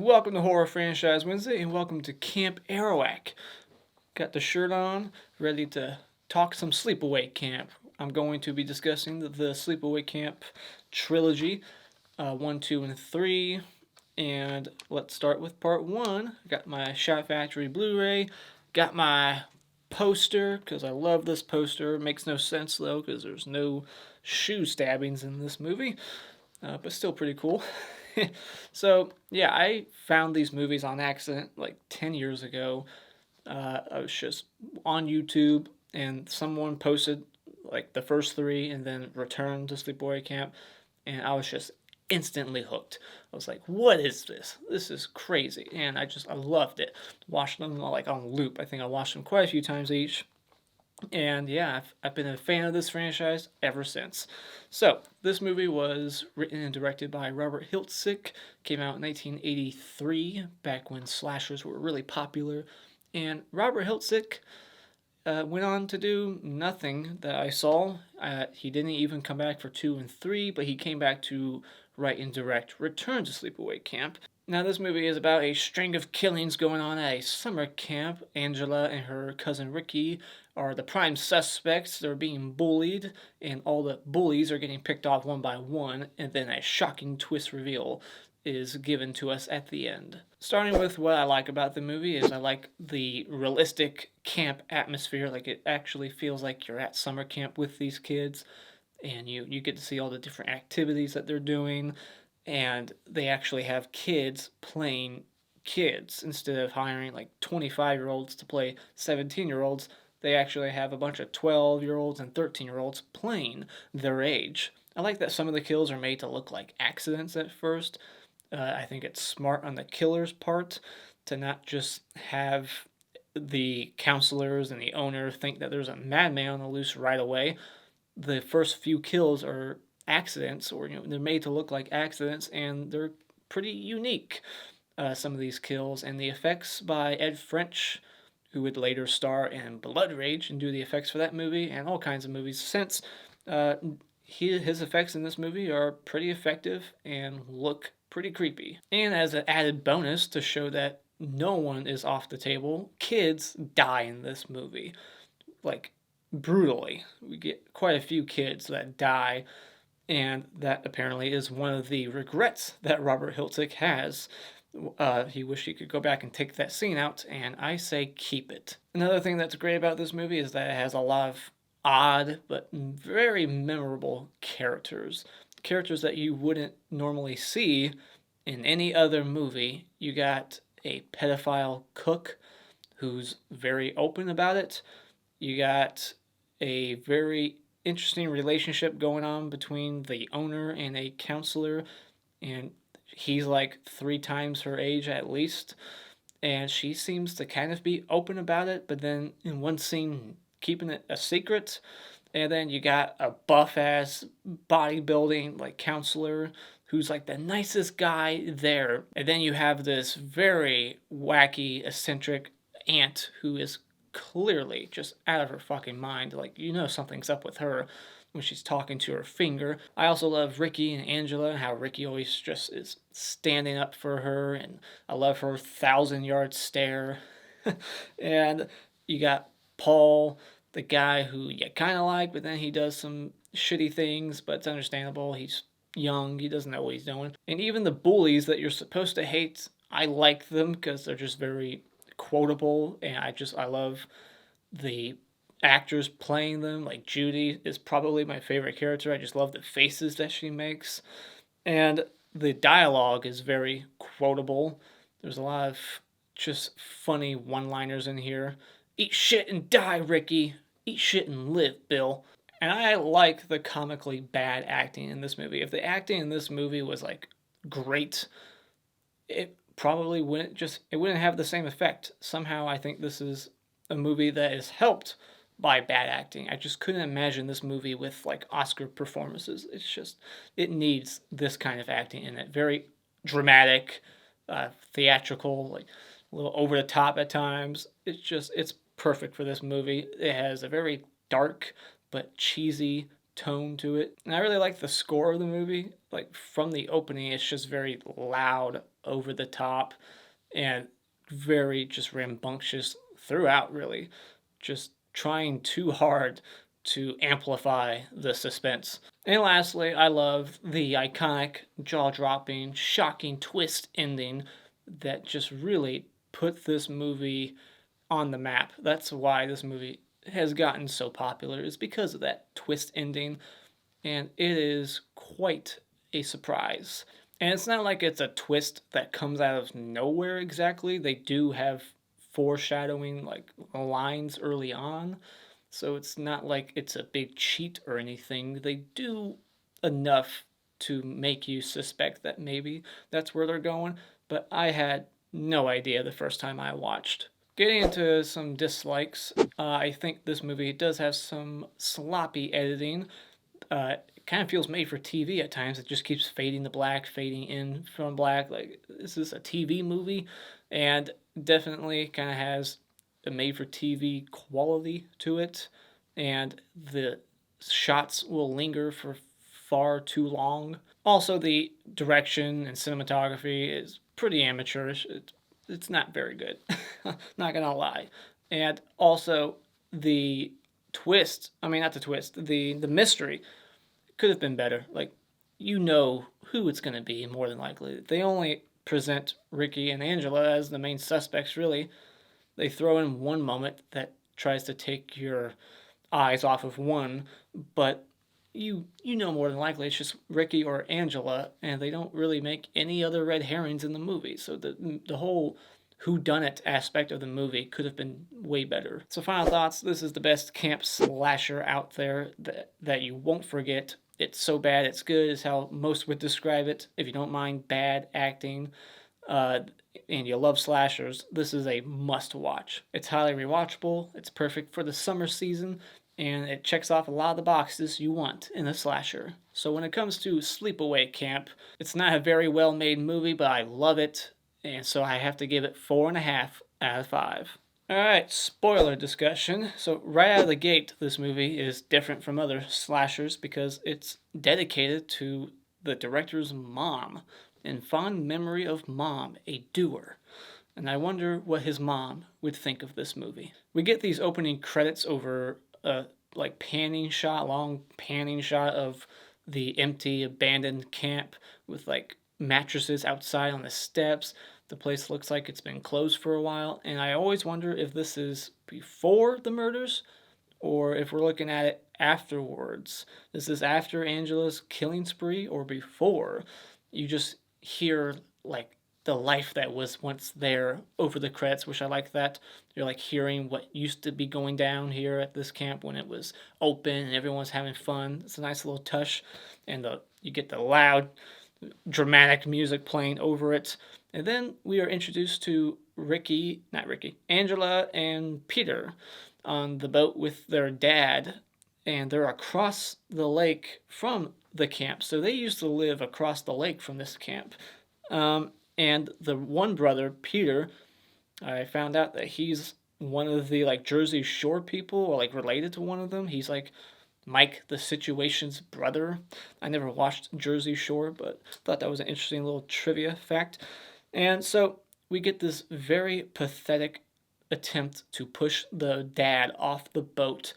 Welcome to Horror Franchise Wednesday, and welcome to Camp Arawak. Got the shirt on, ready to talk some Sleepaway Camp. I'm going to be discussing the Sleepaway Camp trilogy, 1, 2, and 3. And let's start with part 1. Got my Shout Factory Blu-ray, got my poster, because I love this poster. It makes no sense, though, because there's no shoe stabbings in this movie, but still pretty cool. So, yeah, I found these movies on accident like 10 years ago. I was just on YouTube and someone posted like the first 3 and then Return to Sleepaway Camp, and I was just instantly hooked. I was like, what is this? This is crazy. And I loved it. Watched them like on loop. I think I watched them quite a few times each. And yeah, I've been a fan of this franchise ever since. So, this movie was written and directed by Robert Hiltzik, came out in 1983, back when slashers were really popular. And Robert Hiltzik went on to do nothing that I saw. He didn't even come back for 2 and 3, but he came back to write and direct Return to Sleepaway Camp. Now, this movie is about a string of killings going on at a summer camp. Angela and her cousin Ricky are the prime suspects. They're being bullied, and all the bullies are getting picked off one by one, and then a shocking twist reveal is given to us at the end. Starting with what I like about the movie is I like the realistic camp atmosphere. Like, it actually feels like you're at summer camp with these kids, and you get to see all the different activities that they're doing, and they actually have kids playing kids instead of hiring like 25-year-olds to play 17-year-olds. They actually have a bunch of 12-year-olds and 13-year-olds playing their age. I like that some of the kills are made to look like accidents at first. I think it's smart on the killer's part to not just have the counselors and the owner think that there's a madman on the loose right away. The first few kills are accidents, or they're made to look like accidents, and they're pretty unique. Some of these kills, and the effects by Ed French, who would later star in Blood Rage and do the effects for that movie and all kinds of movies since. His effects in this movie are pretty effective and look pretty creepy. And as an added bonus to show that no one is off the table, kids die in this movie. Like, brutally. We get quite a few kids that die, and that apparently is one of the regrets that Robert Hiltzik has. He wished he could go back and take that scene out, and I say keep it. Another thing that's great about this movie is that it has a lot of odd but very memorable characters. Characters that you wouldn't normally see in any other movie. You got a pedophile cook who's very open about it. You got a very interesting relationship going on between the owner and a counselor, and he's like 3 times her age at least, and she seems to kind of be open about it, but then in one scene keeping it a secret. And then you got a buff ass bodybuilding like counselor who's like the nicest guy there, and then you have this very wacky eccentric aunt who is clearly just out of her fucking mind. Like, something's up with her when she's talking to her finger. I also love Ricky and Angela and how Ricky always just is standing up for her, and I love her 1,000-yard stare. And you got Paul, the guy who you kind of like, but then he does some shitty things, but it's understandable. He's young, he doesn't know what he's doing. And even the bullies that you're supposed to hate, I like them because they're just very quotable, and I love the actors playing them. Like, Judy is probably my favorite character. I just love the faces that she makes, and the dialogue is very quotable. There's a lot of just funny one-liners in here. Eat shit and die, Ricky. Eat shit and live, Bill. And I like the comically bad acting in this movie. If the acting in this movie was like great, it probably wouldn't have the same effect. Somehow I think this is a movie that is helped by bad acting. I just couldn't imagine this movie with like Oscar performances. It needs this kind of acting in it. Very dramatic, theatrical, like a little over the top at times. It's perfect for this movie. It has a very dark but cheesy tone to it. And I really like the score of the movie. Like, from the opening, it's just very loud over the top and very just rambunctious throughout, really. Just trying too hard to amplify the suspense. And lastly, I love the iconic, jaw dropping, shocking twist ending that just really put this movie on the map. That's why this movie has gotten so popular, is because of that twist ending, and it is quite a surprise. And it's not like it's a twist that comes out of nowhere exactly. They do have foreshadowing, like lines early on, so it's not like it's a big cheat or anything. They do enough to make you suspect that maybe that's where they're going, but I had no idea the first time I watched. Getting into some dislikes, I think this movie does have some sloppy editing. It kind of feels made for TV at times. It just keeps fading to black, fading in from black. Like, this is a TV movie, and definitely kind of has a made for TV quality to it. And the shots will linger for far too long. Also, the direction and cinematography is pretty amateurish. It's not very good. Not gonna lie. And also, the twist, I mean, not the twist, the mystery could have been better. Like, you know who it's going to be, more than likely. They only present Ricky and Angela as the main suspects, really. They throw in one moment that tries to take your eyes off of one, but you know more than likely it's just Ricky or Angela, and they don't really make any other red herrings in the movie. So the whole whodunit aspect of the movie could have been way better. So final thoughts, this is the best camp slasher out there that you won't forget. It's so bad it's good is how most would describe it. If you don't mind bad acting, and you love slashers, this is a must watch. It's highly rewatchable, it's perfect for the summer season, and it checks off a lot of the boxes you want in a slasher. So when it comes to Sleepaway Camp, it's not a very well made movie, but I love it, and so I have to give it 4.5 out of 5. Alright, spoiler discussion. So right out of the gate, this movie is different from other slashers because it's dedicated to the director's mom, in fond memory of Mom, a doer. And I wonder what his mom would think of this movie. We get these opening credits over a panning shot, long panning shot of the empty, abandoned camp with like mattresses outside on the steps. The place looks like it's been closed for a while, and I always wonder if this is before the murders or if we're looking at it afterwards. Is this after Angela's killing spree or before? You just hear like the life that was once there over the credits, which I like that. You're like hearing what used to be going down here at this camp when it was open and everyone was having fun. It's a nice little touch, and you get the loud, dramatic music playing over it. And then we are introduced to Angela and Peter on the boat with their dad, and they're across the lake from the camp. So they used to live across the lake from this camp. And the one brother, Peter, I found out that he's one of the like Jersey Shore people, or like related to one of them. He's like Mike the Situation's brother. I never watched Jersey Shore, but thought that was an interesting little trivia fact. And so we get this very pathetic attempt to push the dad off the boat.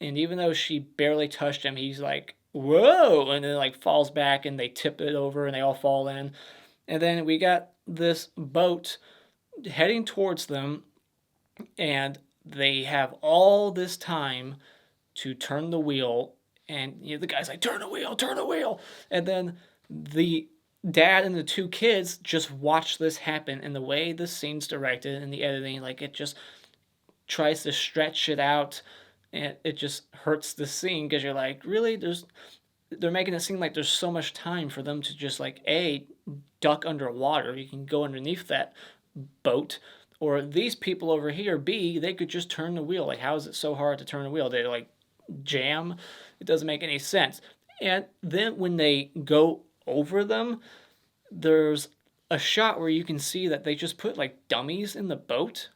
And even though she barely touched him, he's like, whoa, and then like falls back and they tip it over and they all fall in. And then we got this boat heading towards them, and they have all this time to turn the wheel. And the guy's like, turn the wheel, turn the wheel. And then the dad and the two kids just watch this happen. And the way the scene's directed and the editing, like it just tries to stretch it out, and it just hurts the scene because you're like, really? They're making it seem like there's so much time for them to just like duck underwater. You can go underneath that boat. Or these people over here, B, they could just turn the wheel. Like, how is it so hard to turn the wheel? They like jam. It doesn't make any sense. And then when they go over them, there's a shot where you can see that they just put like dummies in the boat.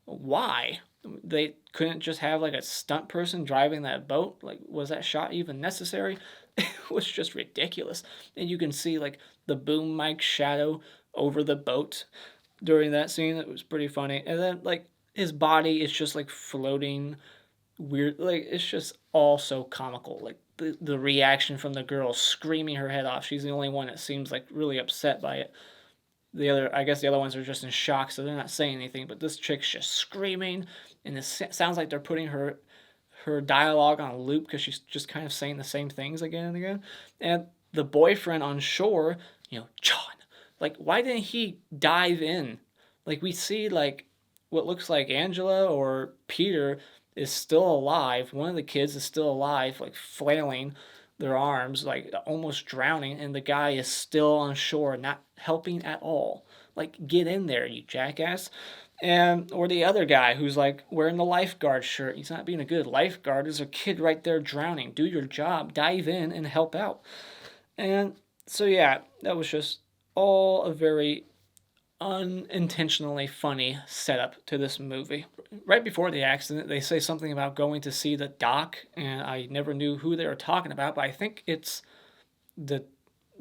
Why? They couldn't just have like a stunt person driving that boat? Like, was that shot even necessary? It was just ridiculous. And you can see like the boom mic shadow over the boat during that scene. It was pretty funny. And then like his body is just like floating weird, like it's just all so comical. Like the reaction from the girl screaming her head off. She's the only one that seems like really upset by it. I guess the other ones are just in shock, so they're not saying anything. But this chick's just screaming, and it sounds like they're putting her dialogue on a loop because she's just kind of saying the same things again and again. And the boyfriend on shore, John, like why didn't he dive in? Like we see like what looks like Angela or Peter is still alive. One of the kids is still alive, like flailing their arms, like almost drowning, and the guy is still on shore, not helping at all. Like, get in there, you jackass. Or the other guy who's like wearing the lifeguard shirt. He's not being a good lifeguard. There's a kid right there drowning. Do your job. Dive in and help out. And so, yeah, that was just all a very unintentionally funny setup to this movie. Right before the accident, they say something about going to see the doc, and I never knew who they were talking about, but I think it's the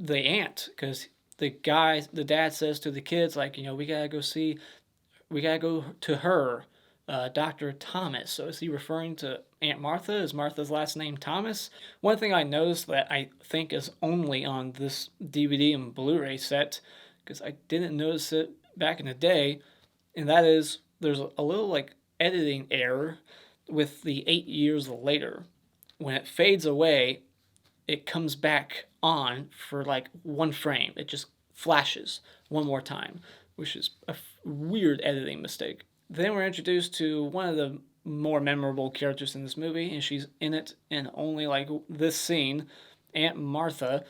aunt, because the dad says to the kids, like, we gotta go to her, Dr. Thomas. So is he referring to Aunt Martha? Is Martha's last name Thomas? One thing I noticed that I think is only on this DVD and Blu-ray set, because I didn't notice it back in the day, and that is there's a little like editing error with the 8 years later. When it fades away, it comes back on for like one frame. It just flashes one more time, which is a weird editing mistake. Then we're introduced to one of the more memorable characters in this movie, and she's in it in only like this scene, Aunt Martha.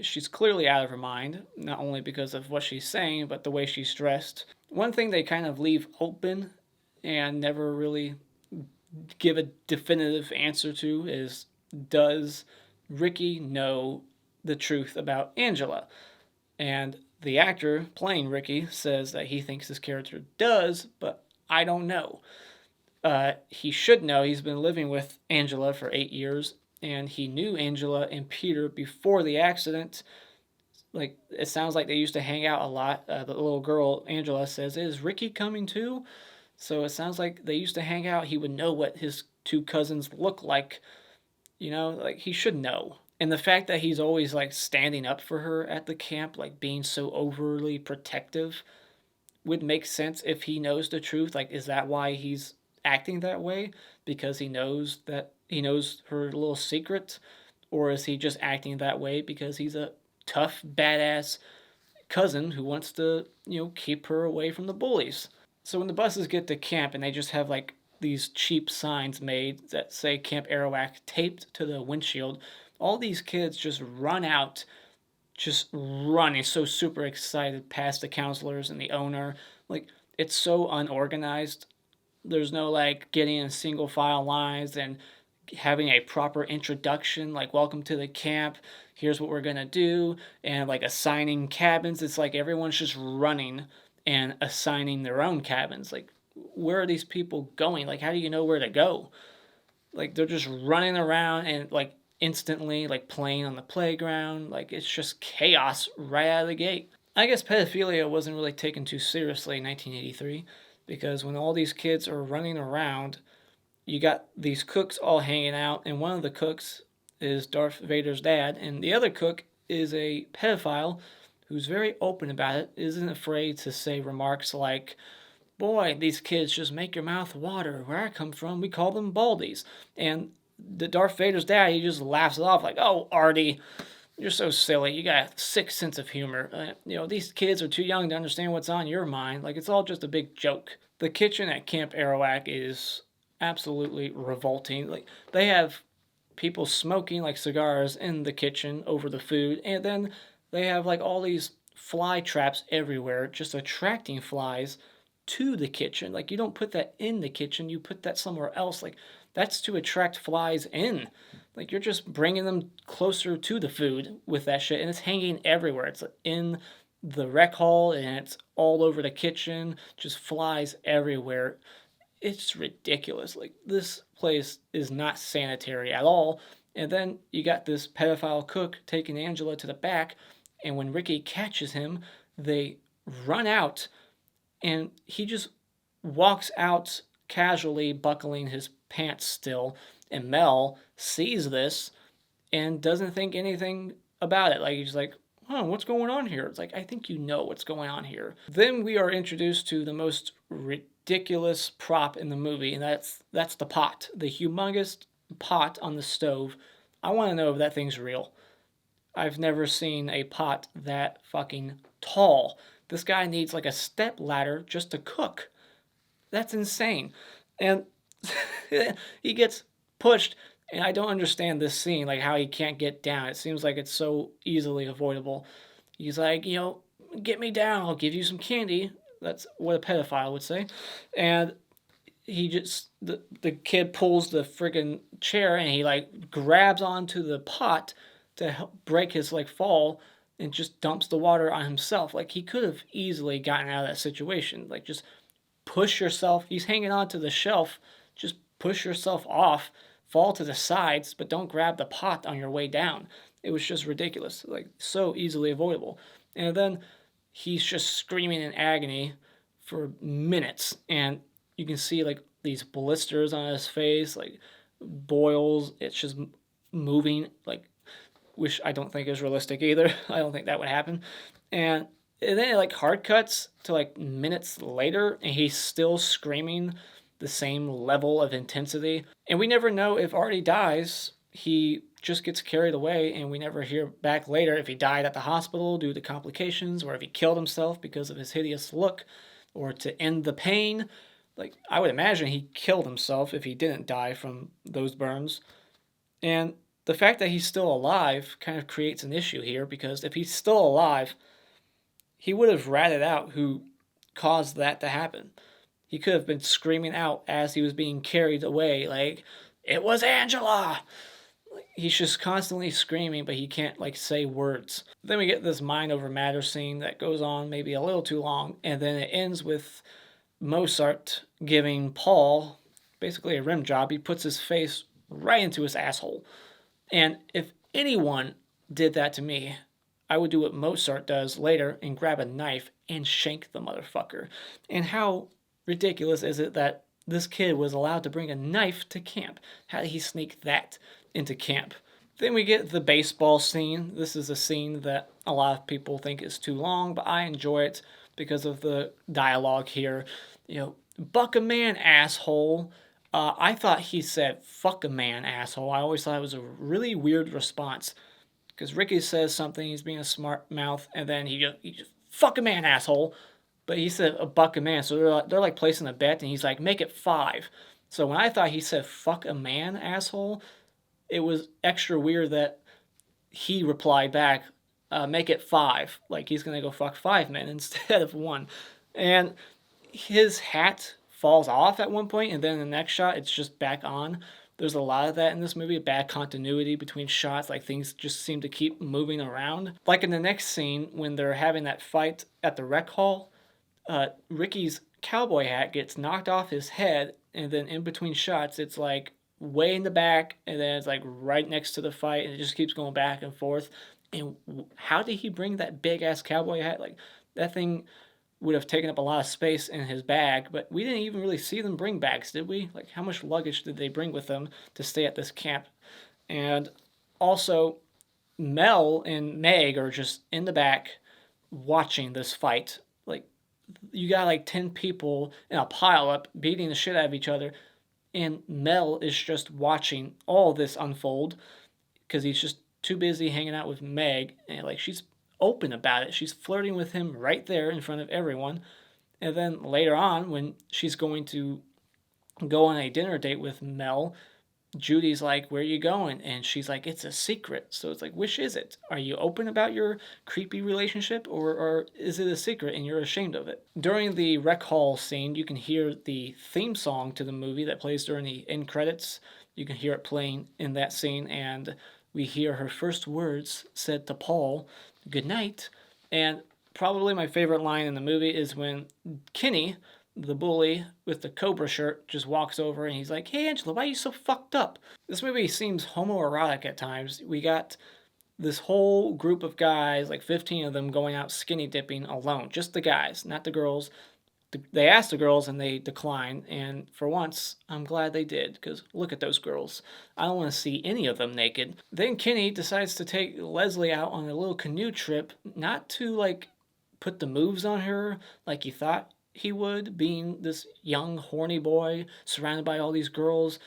She's clearly out of her mind, not only because of what she's saying, but the way she's dressed. One thing they kind of leave open and never really give a definitive answer to is, does Ricky know the truth about Angela? And the actor playing Ricky says that he thinks his character does, but I don't know. He should know. He's been living with Angela for 8 years, and he knew Angela and Peter before the accident. Like, it sounds like they used to hang out a lot. The little girl, Angela, says, "Is Ricky coming too?" So it sounds like they used to hang out. He would know what his two cousins look like. Like, he should know. And the fact that he's always, like, standing up for her at the camp, like, being so overly protective, would make sense if he knows the truth. Like, is that why he's acting that way? Because he knows her little secret? Or is he just acting that way because he's a tough, badass cousin who wants to, keep her away from the bullies? So when the buses get to camp and they just have, like, these cheap signs made that say Camp Arawak taped to the windshield, all these kids just run out, just running, so super excited past the counselors and the owner. Like, it's so unorganized. There's no, like, getting in single file lines and having a proper introduction, like, welcome to the camp, here's what we're gonna do, and, like, assigning cabins. It's like everyone's just running and assigning their own cabins. Like, where are these people going? Like, how do you know where to go? Like, they're just running around and, like, instantly, like, playing on the playground. Like, it's just chaos right out of the gate. I guess pedophilia wasn't really taken too seriously in 1983, because when all these kids are running around, you got these cooks all hanging out, and one of the cooks is Darth Vader's dad, and the other cook is a pedophile who's very open about it, isn't afraid to say remarks like, "Boy, these kids just make your mouth water. Where I come from, we call them baldies." And the Darth Vader's dad, he just laughs it off like, "Oh, Artie, you're so silly. You got a sick sense of humor. These kids are too young to understand what's on your mind. Like, it's all just a big joke." The kitchen at Camp Arawak is absolutely revolting. Like, they have people smoking like cigars in the kitchen over the food, and then they have like all these fly traps everywhere, just attracting flies to the kitchen. Like, you don't put that in the kitchen, you put that somewhere else. Like, that's to attract flies in. Like, you're just bringing them closer to the food with that shit, and it's hanging everywhere. It's in the rec hall, and it's all over the kitchen, just flies everywhere. It's ridiculous. Like, this place is not sanitary at all. And then you got this pedophile cook taking Angela to the back, and when Ricky catches him, they run out, and he just walks out casually, buckling his pants still. And Mel sees this and doesn't think anything about it. Like, he's like, what's going on here? It's like, I think you know what's going on here. Then we are introduced to the most ridiculous prop in the movie, and that's the pot. The humongous pot on the stove. I want to know if that thing's real. I've never seen a pot that fucking tall. This guy needs like a step ladder just to cook. That's insane. And he gets pushed, and I don't understand this scene, like how he can't get down. It seems like it's so easily avoidable. He's like, get me down, I'll give you some candy. That's what a pedophile would say. And he just, the kid pulls the friggin' chair, and he like grabs onto the pot to help break his like fall, and just dumps the water on himself. Like, he could have easily gotten out of that situation. Like, just push yourself. He's hanging onto the shelf. Just push yourself off, fall to the sides, but don't grab the pot on your way down. It was just ridiculous. Like, so easily avoidable. And then he's just screaming in agony for minutes, and you can see like these blisters on his face, like boils. It's just moving, like, which I don't think is realistic either. I don't think that would happen. And then it like hard cuts to like minutes later, and he's still screaming the same level of intensity. And we never know if Artie dies. He just gets carried away, and we never hear back later if he died at the hospital due to complications, or if he killed himself because of his hideous look, or to end the pain. Like, I would imagine he killed himself if he didn't die from those burns. And the fact that he's still alive kind of creates an issue here, because if he's still alive, he would have ratted out who caused that to happen. He could have been screaming out as he was being carried away, like, it was Angela! He's just constantly screaming, but he can't, like, say words. Then we get this mind over matter scene that goes on maybe a little too long, and then it ends with Mozart giving Paul basically a rim job. He puts his face right into his asshole. And if anyone did that to me, I would do what Mozart does later and grab a knife and shank the motherfucker. And how ridiculous is it that this kid was allowed to bring a knife to camp? How did he sneak that into camp? Then we get the baseball scene. This is a scene that a lot of people think is too long, but I enjoy it because of the dialogue here. Buck a man, asshole. I thought he said, fuck a man, asshole. I always thought it was a really weird response. Because Ricky says something, he's being a smart mouth, and then he just fuck a man, asshole. But he said a buck a man, so they're like placing a bet, and he's like, make it 5. So when I thought he said fuck a man, asshole, it was extra weird that he replied back, make it 5. Like, he's going to go fuck 5 men instead of 1. And his hat falls off at one point, and then in the next shot, it's just back on. There's a lot of that in this movie, bad continuity between shots, like things just seem to keep moving around. Like in the next scene, when they're having that fight at the rec hall, Ricky's cowboy hat gets knocked off his head, and then in between shots, it's like way in the back, and then it's like right next to the fight, and it just keeps going back and forth. And how did he bring that big-ass cowboy hat? Like, that thing would have taken up a lot of space in his bag, but we didn't even really see them bring bags, did we? Like, how much luggage did they bring with them to stay at this camp? And also, Mel and Meg are just in the back watching this fight. Like, you got like 10 people in a pile-up beating the shit out of each other, and Mel is just watching all this unfold because he's just too busy hanging out with Meg, and like, she's open about it. She's flirting with him right there in front of everyone. And then later on, when she's going to go on a dinner date with Mel, Judy's like, where are you going? And she's like, it's a secret. So it's like, which is it? Are you open about your creepy relationship, or is it a secret and you're ashamed of it? During the rec hall scene, you can hear the theme song to the movie that plays during the end credits. You can hear it playing in that scene, and we hear her first words said to Paul, good night. And probably my favorite line in the movie is when Kenny, the bully with the Cobra shirt, just walks over and he's like, hey Angela, why are you so fucked up? This movie seems homoerotic at times. We got this whole group of guys, like 15 of them, going out skinny dipping alone. Just the guys, not the girls. They asked the girls and they declined, and for once, I'm glad they did, because look at those girls. I don't want to see any of them naked. Then Kenny decides to take Leslie out on a little canoe trip, not to, like, put the moves on her like he thought he would, being this young, horny boy surrounded by all these girls.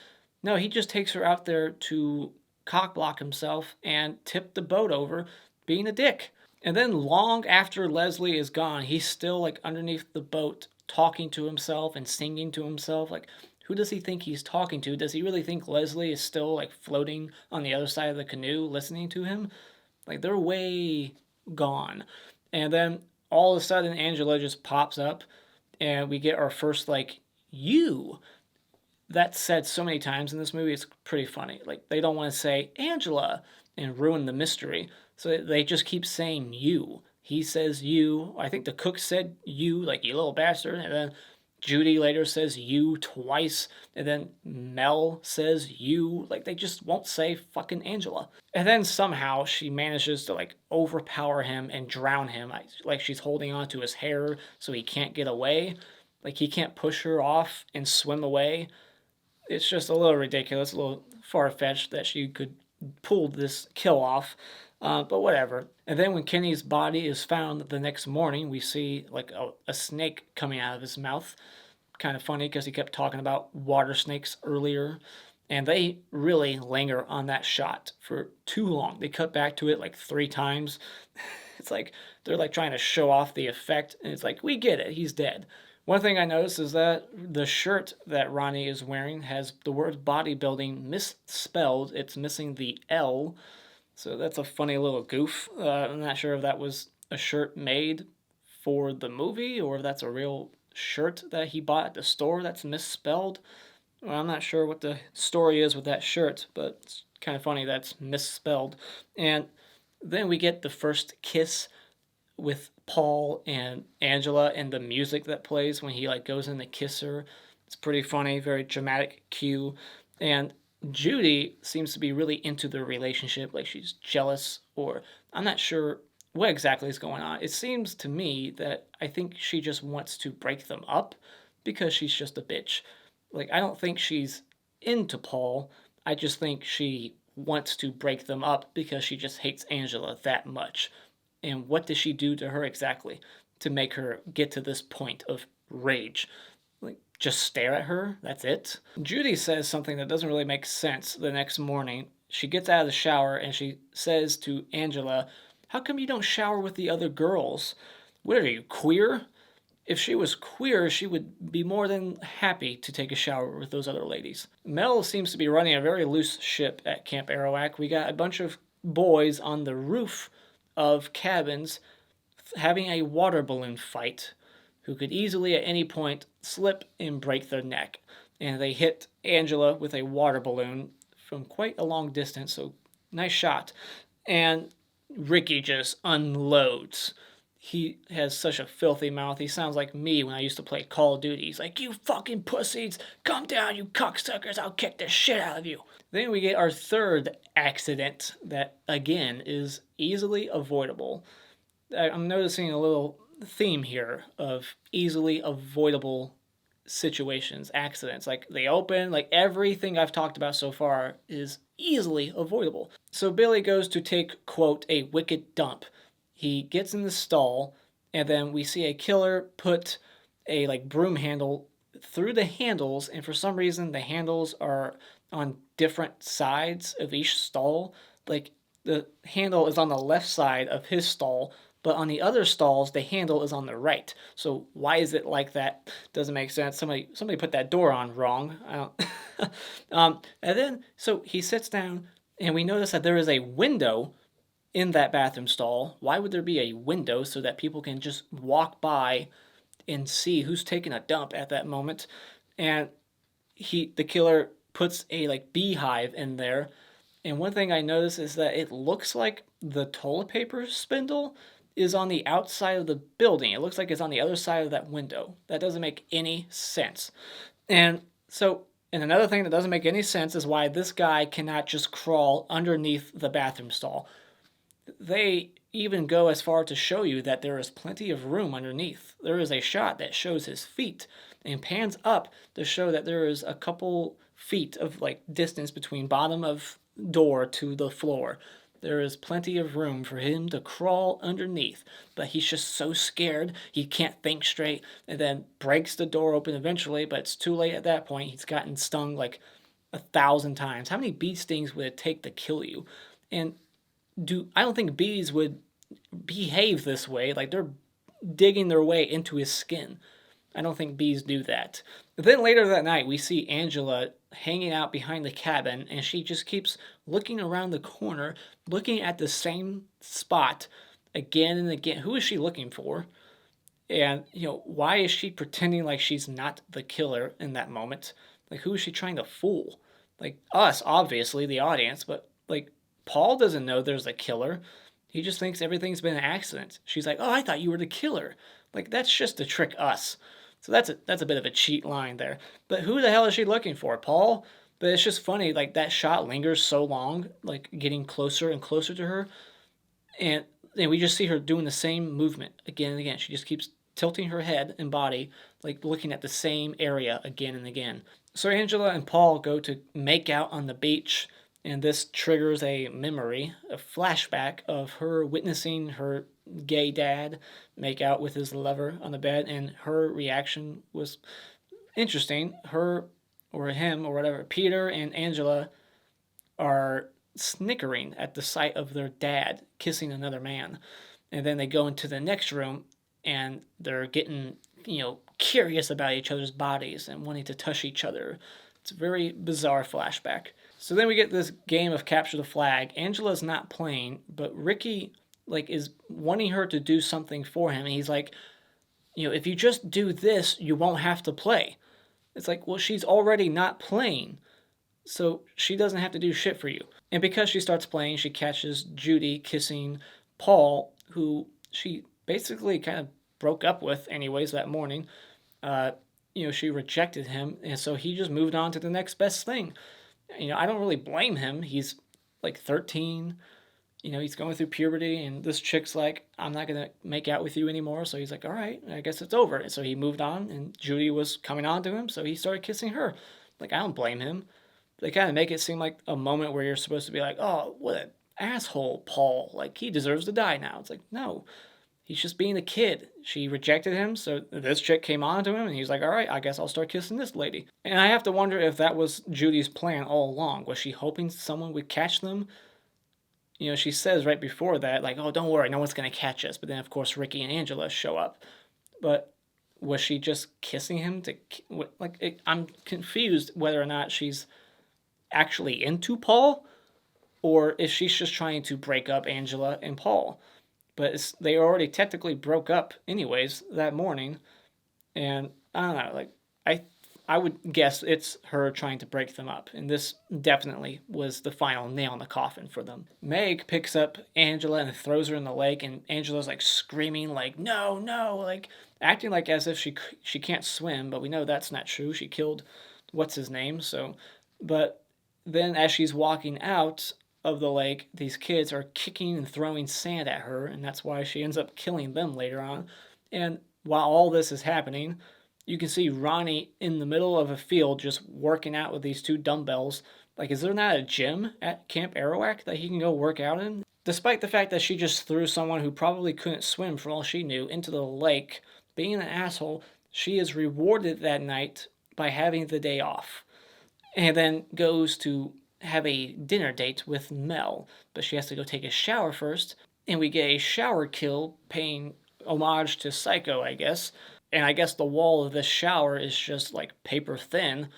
No, he just takes her out there to cockblock himself and tip the boat over, being a dick. And then long after Leslie is gone, he's still like underneath the boat talking to himself and singing to himself. Like, who does he think he's talking to? Does he really think Leslie is still like floating on the other side of the canoe listening to him? Like, they're way gone. And then all of a sudden Angela just pops up and we get our first like you. That's said so many times in this movie, it's pretty funny. Like, they don't want to say Angela and ruin the mystery, so they just keep saying you. He says you. I think the cook said you, like, you little bastard. And then Judy later says you twice. And then Mel says you. Like, they just won't say fucking Angela. And then somehow she manages to, like, overpower him and drown him. Like, she's holding on to his hair so he can't get away. Like, he can't push her off and swim away. It's just a little ridiculous, a little far-fetched that she could pull this kill off, but whatever. And then when Kenny's body is found the next morning, we see like a snake coming out of his mouth. Kind of funny because he kept talking about water snakes earlier, and they really linger on that shot for too long. They cut back to it like 3 times. It's like they're like trying to show off the effect, and it's like, we get it, he's dead. One thing I noticed is that the shirt that Ronnie is wearing has the word bodybuilding misspelled. It's missing the L. So that's a funny little goof. I'm not sure if that was a shirt made for the movie or if that's a real shirt that he bought at the store that's misspelled. Well, I'm not sure what the story is with that shirt, but it's kind of funny that's misspelled. And then we get the first kiss with Paul and Angela and the music that plays when he like goes in to kiss her. It's pretty funny, very dramatic cue. And Judy seems to be really into the relationship, like she's jealous, or I'm not sure what exactly is going on. It seems to me that I think she just wants to break them up because she's just a bitch. Like, I don't think she's into Paul. I just think she wants to break them up because she just hates Angela that much. And what does she do to her exactly to make her get to this point of rage? Like, just stare at her? That's it? Judy says something that doesn't really make sense the next morning. She gets out of the shower and she says to Angela, how come you don't shower with the other girls? What are you, queer? If she was queer, she would be more than happy to take a shower with those other ladies. Mel seems to be running a very loose ship at Camp Arawak. We got a bunch of boys on the roof of cabins having a water balloon fight who could easily at any point slip and break their neck. And they hit Angela with a water balloon from quite a long distance, so nice shot. And Ricky just unloads. He has such a filthy mouth. He sounds like me when I used to play Call of Duty. He's like, you fucking pussies, come down, you cocksuckers, I'll kick the shit out of you. Then we get our third accident that, again, is easily avoidable. I'm noticing a little theme here of easily avoidable situations, accidents. Like, they open, like, everything I've talked about so far is easily avoidable. So Billy goes to take, quote, a wicked dump. He gets in the stall, and then we see a killer put a, like, broom handle through the handles, and for some reason the handles are on different sides of each stall. Like, the handle is on the left side of his stall, but on the other stalls the handle is on the right. So why is it like that? Doesn't make sense. Somebody put that door on wrong. I don't and then so he sits down, and we notice that there is a window in that bathroom stall. Why would there be a window so that people can just walk by and see who's taking a dump at that moment? And the killer puts a like beehive in there. And one thing I noticed is that it looks like the toilet paper spindle is on the outside of the building. It looks like it's on the other side of that window. That doesn't make any sense. And another thing that doesn't make any sense is why this guy cannot just crawl underneath the bathroom stall. They even go as far to show you that there is plenty of room underneath. There is a shot that shows his feet and pans up to show that there is a couple feet of like distance between bottom of door to the floor. There is plenty of room for him to crawl underneath, but he's just so scared he can't think straight and then breaks the door open eventually, but it's too late at that point. He's gotten stung like 1,000 times. How many bee stings would it take to kill you? And I don't think bees would behave this way. Like they're digging their way into his skin. I don't think bees do that. But then later that night, we see Angela hanging out behind the cabin, and she just keeps looking around the corner, looking at the same spot again and again. Who is she looking for? And, why is she pretending like she's not the killer in that moment? Like, who is she trying to fool? Like, us, obviously, the audience, but, like, Paul doesn't know there's a killer. He just thinks everything's been an accident. She's like, oh, I thought you were the killer. Like, that's just to trick us. So that's a bit of a cheat line there. But who the hell is she looking for? Paul? But it's just funny, like, that shot lingers so long, like, getting closer and closer to her. And we just see her doing the same movement again and again. She just keeps tilting her head and body, like looking at the same area again and again. So Angela and Paul go to make out on the beach, and this triggers a memory, a flashback of her witnessing her gay dad make out with his lover on the bed, and her reaction was interesting. Her, or him, or whatever, Peter and Angela are snickering at the sight of their dad kissing another man. And then they go into the next room and they're getting, curious about each other's bodies and wanting to touch each other. It's a very bizarre flashback. So then we get this game of capture the flag. Angela's not playing, but Ricky is wanting her to do something for him. And he's like, if you just do this, you won't have to play. It's like, well, she's already not playing, so she doesn't have to do shit for you. And because she starts playing, she catches Judy kissing Paul, who she basically kind of broke up with anyways that morning. She rejected him, and so he just moved on to the next best thing. I don't really blame him. He's like 13. He's going through puberty, and this chick's like, I'm not going to make out with you anymore. So he's like, all right, I guess it's over. And so he moved on, and Judy was coming on to him, so he started kissing her. Like, I don't blame him. They kind of make it seem like a moment where you're supposed to be like, oh, what an asshole, Paul. Like, he deserves to die now. It's like, no, he's just being a kid. She rejected him, so this chick came on to him, and he's like, all right, I guess I'll start kissing this lady. And I have to wonder if that was Judy's plan all along. Was she hoping someone would catch them? She says right before that, like, oh, don't worry, no one's going to catch us. But then, of course, Ricky and Angela show up. But was she just kissing him to, I'm confused whether or not she's actually into Paul, or if she's just trying to break up Angela and Paul. But they already technically broke up anyways that morning, and I don't know, I would guess it's her trying to break them up, and this definitely was the final nail in the coffin for them. Meg picks up Angela and throws her in the lake, and Angela's like screaming like, no, no, like acting like as if she can't swim, but we know that's not true. She killed what's his name, so, but then as she's walking out of the lake, these kids are kicking and throwing sand at her, and that's why she ends up killing them later on. And while all this is happening, you can see Ronnie in the middle of a field just working out with these two dumbbells. Like, is there not a gym at Camp Arawak that he can go work out in? Despite the fact that she just threw someone who probably couldn't swim for all she knew into the lake, being an asshole, she is rewarded that night by having the day off. And then goes to have a dinner date with Mel, but she has to go take a shower first, and we get a shower kill paying homage to Psycho, I guess. And I guess the wall of this shower is just like paper thin,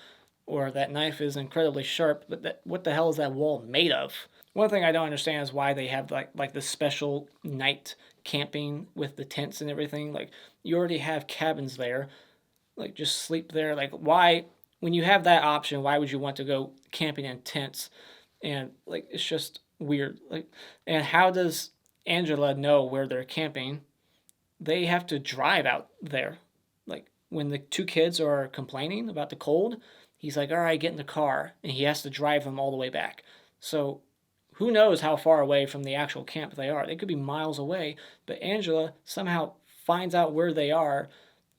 or that knife is incredibly sharp, but what the hell is that wall made of? One thing I don't understand is why they have like the special night camping with the tents and everything. Like, you already have cabins there, like just sleep there. Like, why, when you have that option, why would you want to go camping in tents? And like, it's just weird. Like, and how does Angela know where they're camping? They have to drive out there. Like, when the two kids are complaining about the cold, he's like, all right, get in the car, and he has to drive them all the way back. So Who knows how far away from the actual camp they are? They could be miles away, but Angela somehow finds out where they are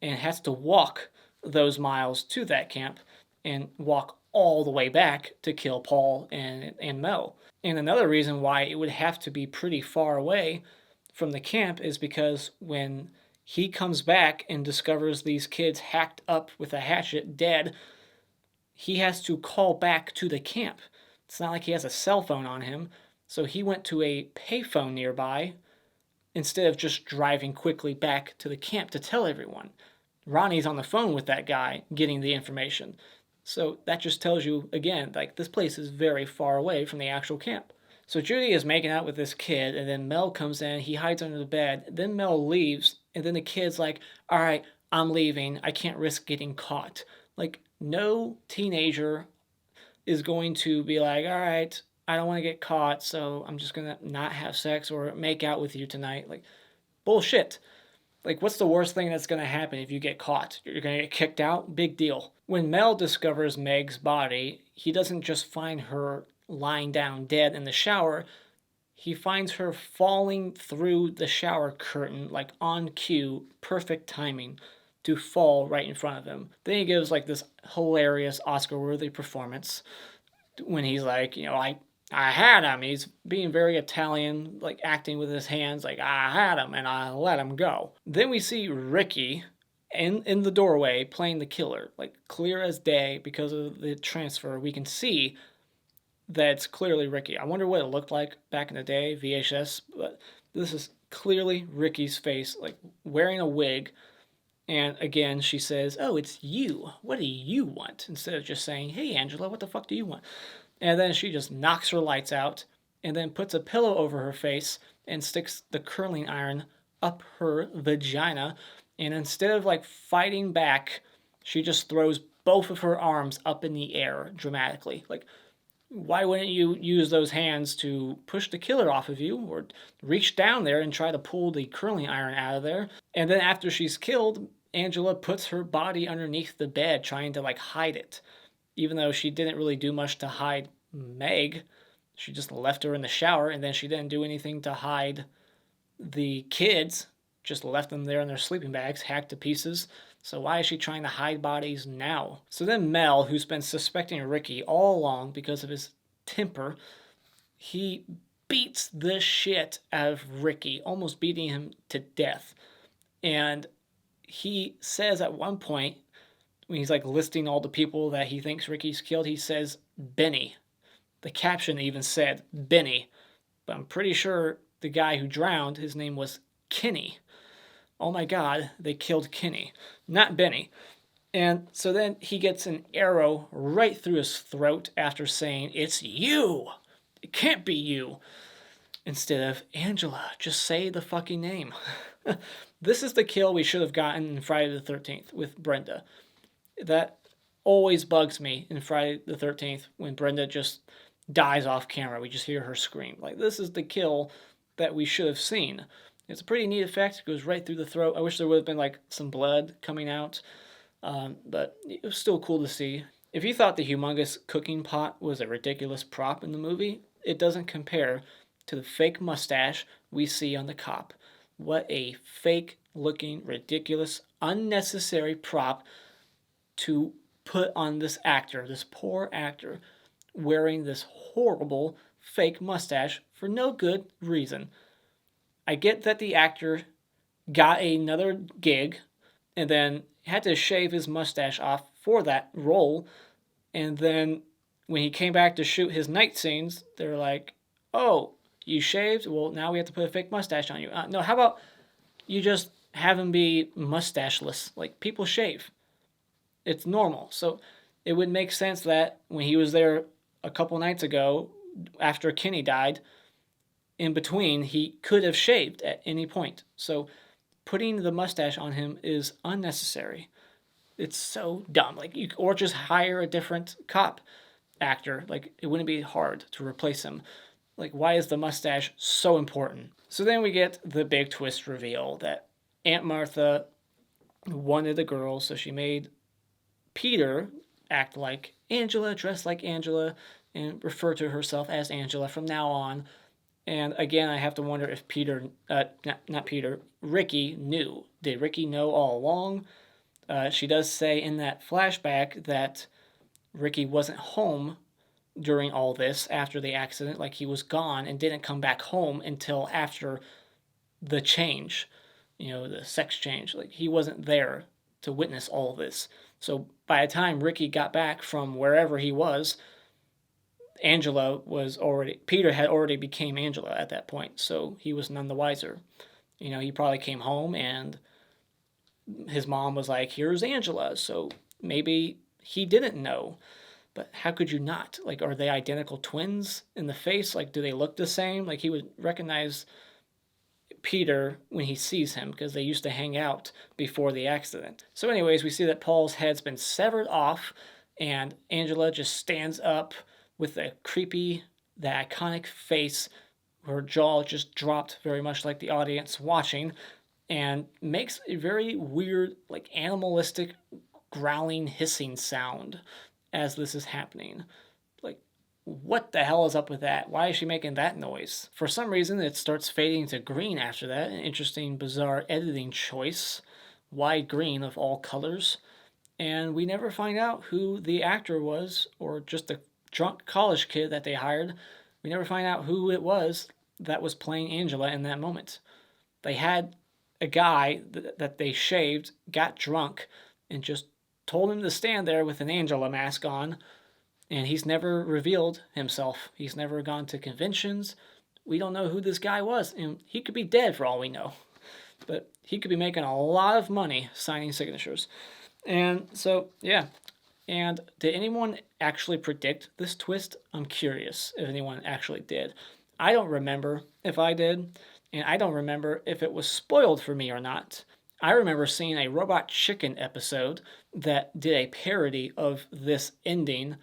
and has to walk those miles to that camp and walk all the way back to kill Paul and Mel. And another reason why it would have to be pretty far away from the camp is because when he comes back and discovers these kids hacked up with a hatchet, dead, he has to call back to the camp. It's not like he has a cell phone on him, so he went to a payphone nearby instead of just driving quickly back to the camp to tell everyone. Ronnie's on the phone with that guy getting the information. So that just tells you, again, like this place is very far away from the actual camp. So Judy is making out with this kid, and then Mel comes in, he hides under the bed, then Mel leaves, and then the kid's like, all right, I'm leaving, I can't risk getting caught. Like, no teenager is going to be like, all right, I don't want to get caught, so I'm just going to not have sex or make out with you tonight. Like, bullshit. Like, what's the worst thing that's going to happen if you get caught? You're going to get kicked out? Big deal. When Mel discovers Meg's body, he doesn't just find her lying down dead in the shower. He finds her falling through the shower curtain, like on cue, perfect timing to fall right in front of him. Then he gives like this hilarious Oscar-worthy performance when he's like, I had him. He's being very Italian, like acting with his hands, like, I had him and I let him go. Then we see Ricky in the doorway playing the killer, like clear as day because of the transfer. We can see that it's clearly Ricky. I wonder what it looked like back in the day, VHS, but this is clearly Ricky's face, like wearing a wig. And again, she says, oh, it's you. What do you want? Instead of just saying, hey, Angela, what the fuck do you want? And then she just knocks her lights out and then puts a pillow over her face and sticks the curling iron up her vagina. And instead of like fighting back, she just throws both of her arms up in the air dramatically. Like, why wouldn't you use those hands to push the killer off of you or reach down there and try to pull the curling iron out of there? And then after she's killed, Angela puts her body underneath the bed trying to like hide it. Even though she didn't really do much to hide Meg, she just left her in the shower, and then she didn't do anything to hide the kids, just left them there in their sleeping bags, hacked to pieces. So why is she trying to hide bodies now? So then Mel, who's been suspecting Ricky all along because of his temper, he beats the shit out of Ricky, almost beating him to death. And he says at one point, when he's like listing all the people that he thinks Ricky's killed, he says Benny. The caption even said Benny, but I'm pretty sure the guy who drowned, his name was Kenny. Oh my God, they killed Kenny, not Benny. And so then he gets an arrow right through his throat after saying, it's you. It can't be you. Instead of, Angela, just say the fucking name. This is the kill we should have gotten in Friday the 13th with Brenda. That always bugs me in Friday the 13th when Brenda just dies off camera. We just hear her scream. Like, this is the kill that we should have seen. It's a pretty neat effect. It goes right through the throat. I wish there would have been like some blood coming out, but it was still cool to see. If you thought the humongous cooking pot was a ridiculous prop in the movie, it doesn't compare to the fake mustache we see on the cop. What a fake-looking, ridiculous, unnecessary prop to put on this actor, this poor actor, wearing this horrible fake mustache for no good reason. I get that the actor got another gig and then had to shave his mustache off for that role, and then when he came back to shoot his night scenes, they're like, oh, you shaved? Well, now we have to put a fake mustache on you. No, how about you just have him be mustacheless? Like, people shave. It's normal. So it would make sense that when he was there a couple nights ago, after Kenny died, in between, he could have shaved at any point. So putting the mustache on him is unnecessary. It's so dumb. Like, or just hire a different cop actor. Like, it wouldn't be hard to replace him. Like, why is the mustache so important? So then we get the big twist reveal that Aunt Martha wanted a girl, so she made Peter act like Angela, dress like Angela, and refer to herself as Angela from now on. And again, I have to wonder if Ricky knew. Did Ricky know all along? She does say in that flashback that Ricky wasn't home during all this after the accident, like he was gone and didn't come back home until after the change, the sex change. Like he wasn't there to witness all this. So by the time Ricky got back from wherever he was, Peter had already became Angela at that point, so he was none the wiser. He probably came home and his mom was like, here's Angela, so maybe he didn't know. But how could you not? Like, are they identical twins in the face? Like, do they look the same? Like, he would recognize Peter when he sees him because they used to hang out before the accident. So anyways, we see that Paul's head's been severed off and Angela just stands up with the iconic face. Her jaw just dropped very much like the audience watching and makes a very weird, like animalistic growling, hissing sound as this is happening. Like, what the hell is up with that? Why is she making that noise? For some reason, it starts fading to green after that. An interesting, bizarre editing choice. Wide green of all colors. And we never find out who the actor was, or just the drunk college kid that they hired. We never find out who it was that was playing Angela in that moment. They had a guy that they shaved, got drunk, and just told him to stand there with an Angela mask on, and he's never revealed himself. He's never gone to conventions. We don't know who this guy was, and he could be dead for all we know. But he could be making a lot of money signing signatures. And so, yeah. And did anyone actually predict this twist? I'm curious if anyone actually did. I don't remember if I did, and I don't remember if it was spoiled for me or not. I remember seeing a Robot Chicken episode that did a parody of this ending,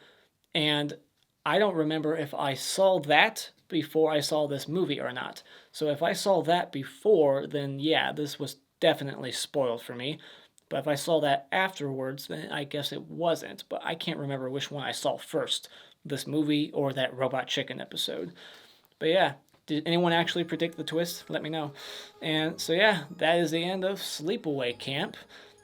and I don't remember if I saw that before I saw this movie or not. So if I saw that before, then yeah, this was definitely spoiled for me. But if I saw that afterwards, then I guess it wasn't. But I can't remember which one I saw first, this movie or that Robot Chicken episode. But yeah. Did anyone actually predict the twist? Let me know. And so yeah, that is the end of Sleepaway Camp.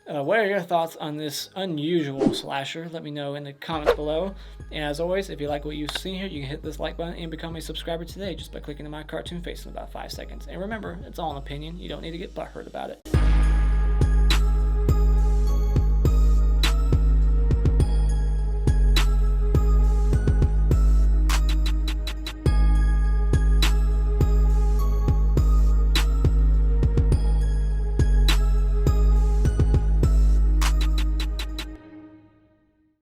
What are your thoughts on this unusual slasher? Let me know in the comments below. And as always, if you like what you've seen here, you can hit this like button and become a subscriber today just by clicking on my cartoon face in about 5 seconds. And remember, it's all an opinion. You don't need to get butthurt about it.